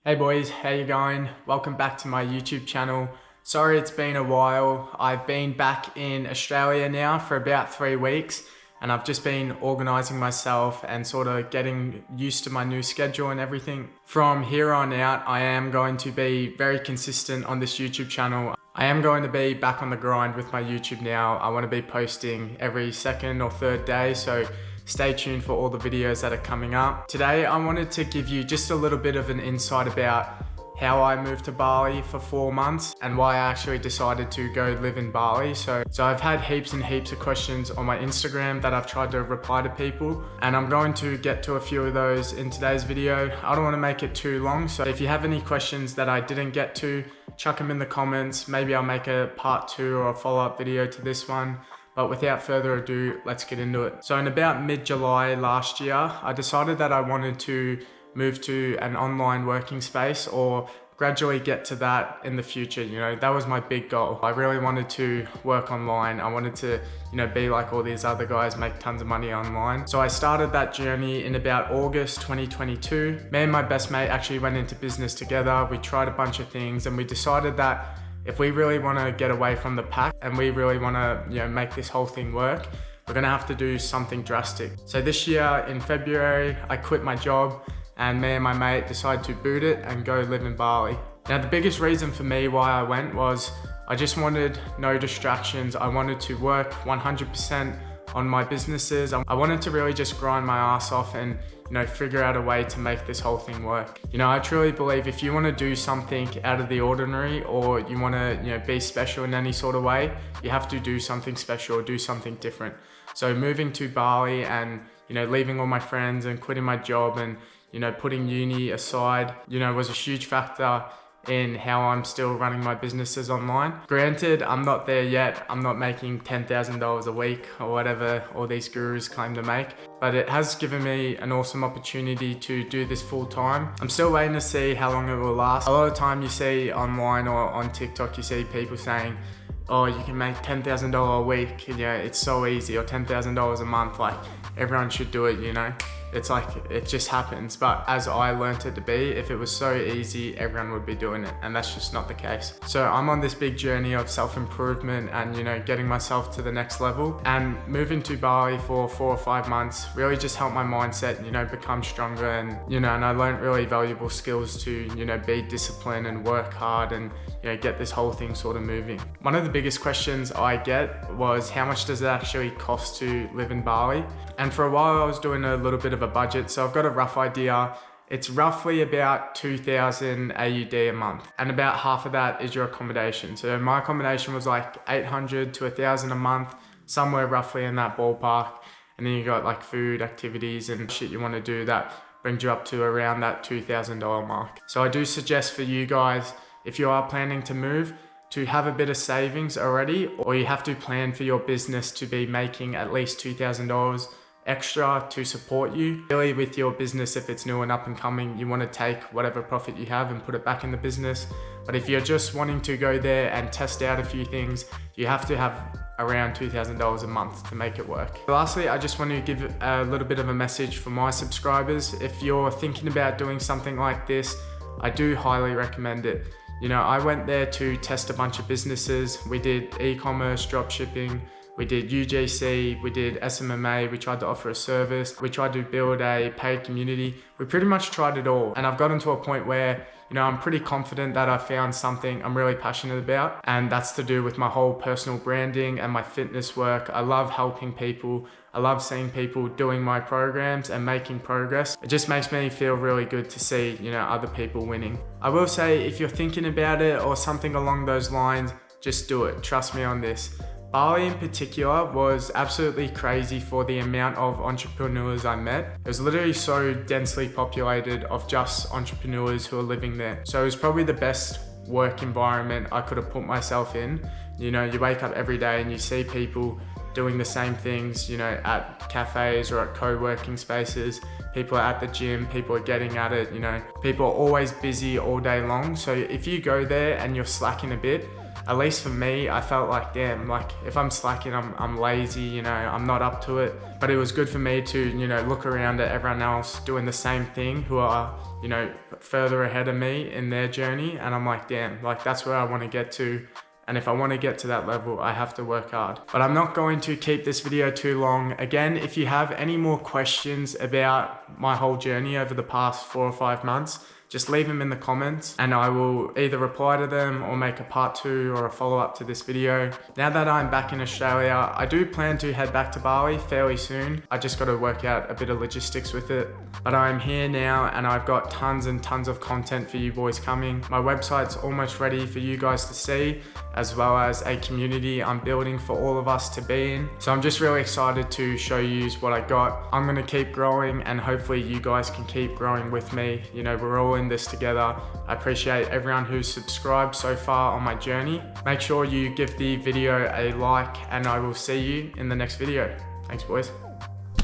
Hey boys, how you going? Welcome back to my YouTube channel. Sorry it's been a while. I've been back in Australia now for about 3 weeks and I've just been organising myself and sort of getting used to my new schedule and everything. From here on out, I am going to be very consistent on this YouTube channel. I am going to be back on the grind with my YouTube now. I want to be posting every second or third day, so stay tuned for all the videos that are coming up. Today, I wanted to give you just a little bit of an insight about how I moved to Bali for 4 months and why I actually decided to go live in Bali. So I've had heaps and heaps of questions on my Instagram that I've tried to reply to people, and I'm going to get to a few of those in today's video. I don't want to make it too long, so if you have any questions that I didn't get to, chuck them in the comments. Maybe I'll make a part 2 or a follow-up video to this one. But without further ado, let's get into it. So in about mid-July last year, I decided that I wanted to move to an online working space or gradually get to that in the future. You know, that was my big goal. I really wanted to work online. I wanted to, be like all these other guys, make tons of money online. So I started that journey in about August 2022. Me and my best mate actually went into business together. We tried a bunch of things and we decided that if we really want to get away from the pack and we really want to, make this whole thing work, we're going to have to do something drastic. So this year in February, I quit my job and me and my mate decided to boot it and go live in Bali. Now, the biggest reason for me why I went was I just wanted no distractions. I wanted to work 100% on my businesses. I wanted to really just grind my ass off and figure out a way to make this whole thing work. I truly believe if you want to do something out of the ordinary, or you want to be special in any sort of way, you have to do something special or do something different. So moving to Bali and leaving all my friends and quitting my job and putting uni aside was a huge factor in how I'm still running my businesses online. Granted, I'm not there yet. I'm not making $10,000 a week or whatever all these gurus claim to make, but it has given me an awesome opportunity to do this full time. I'm still waiting to see how long it will last. A lot of time you see online or on TikTok, you see people saying, oh, you can make $10,000 a week, it's so easy, or $10,000 a month, like everyone should do it, It's like, it just happens. But as I learned it to be, if it was so easy, everyone would be doing it. And that's just not the case. So I'm on this big journey of self-improvement and, getting myself to the next level. And moving to Bali for 4 or 5 months really just helped my mindset, become stronger. And, and I learned really valuable skills to, be disciplined and work hard and, get this whole thing sort of moving. One of the biggest questions I get was, how much does it actually cost to live in Bali? And for a while I was doing a little bit of a budget, so I've got a rough idea. It's roughly about 2,000 AUD a month, and about half of that is your accommodation. So my accommodation was like 800 to 1,000 a month, somewhere roughly in that ballpark. And then you got like food, activities and shit you want to do that brings you up to around that $2,000 mark. So I do suggest for you guys, if you are planning to move, to have a bit of savings already, or you have to plan for your business to be making at least $2,000 extra to support you. Really, with your business, if it's new and up and coming, you want to take whatever profit you have and put it back in the business. But if you're just wanting to go there and test out a few things, you have to have around $2,000 a month to make it work. Lastly, I just want to give a little bit of a message for my subscribers. If you're thinking about doing something like this, I do highly recommend it. I went there to test a bunch of businesses. We did e-commerce, drop shipping, we did UGC, we did SMMA, we tried to offer a service, we tried to build a paid community. We pretty much tried it all. And I've gotten to a point where, I'm pretty confident that I found something I'm really passionate about. And that's to do with my whole personal branding and my fitness work. I love helping people. I love seeing people doing my programs and making progress. It just makes me feel really good to see, other people winning. I will say, if you're thinking about it or something along those lines, just do it. Trust me on this. Bali in particular was absolutely crazy for the amount of entrepreneurs I met. It was literally so densely populated of just entrepreneurs who are living there. So it was probably the best work environment I could have put myself in. You wake up every day and you see people doing the same things, at cafes or at co-working spaces. People are at the gym, people are getting at it, people are always busy all day long. So if you go there and you're slacking a bit, at least for me, I felt like, damn, like if I'm slacking, I'm lazy, you know, I'm not up to it. But it was good for me to, you know, look around at everyone else doing the same thing who are, you know, further ahead of me in their journey. And I'm like, damn, like that's where I want to get to. And if I want to get to that level, I have to work hard. But I'm not going to keep this video too long. Again, if you have any more questions about my whole journey over the past 4 or 5 months, just leave them in the comments and I will either reply to them or make a part 2 or a follow-up to this video. Now that I'm back in Australia, I do plan to head back to Bali fairly soon. I just got to work out a bit of logistics with it. But I'm here now and I've got tons and tons of content for you boys coming. My website's almost ready for you guys to see, as well as a community I'm building for all of us to be in. So I'm just really excited to show you what I got. I'm gonna keep growing and hopefully you guys can keep growing with me. You know, we're all in this together. I appreciate everyone who's subscribed so far on my journey. Make sure you give the video a like and I will see you in the next video. Thanks, boys.